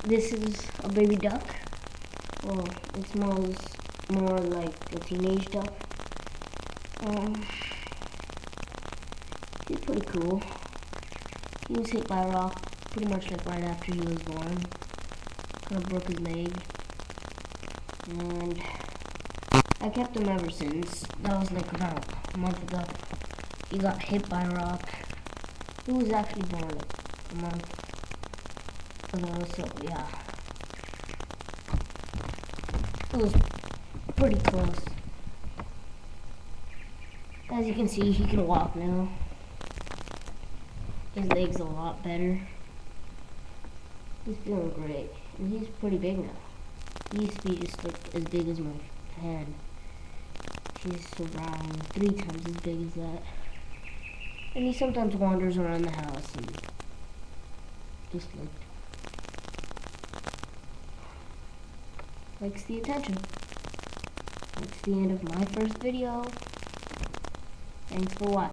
This is a baby duck. Well, it smells more like a teenage duck. He's pretty cool. He was hit by a rock pretty much like right after he was born. Kind of broke his leg. And I kept him ever since. That was like about a month ago. He got hit by a rock. He was actually born like a month ago, so yeah. It was pretty close. As you can see, he can walk now. His leg's a lot better. He's feeling great. And he's pretty big now. He used to be just like as big as my hand. He's around 3 times as big as that. And he sometimes wanders around the house and just likes the attention. That's the end of my first video. Thanks for watching.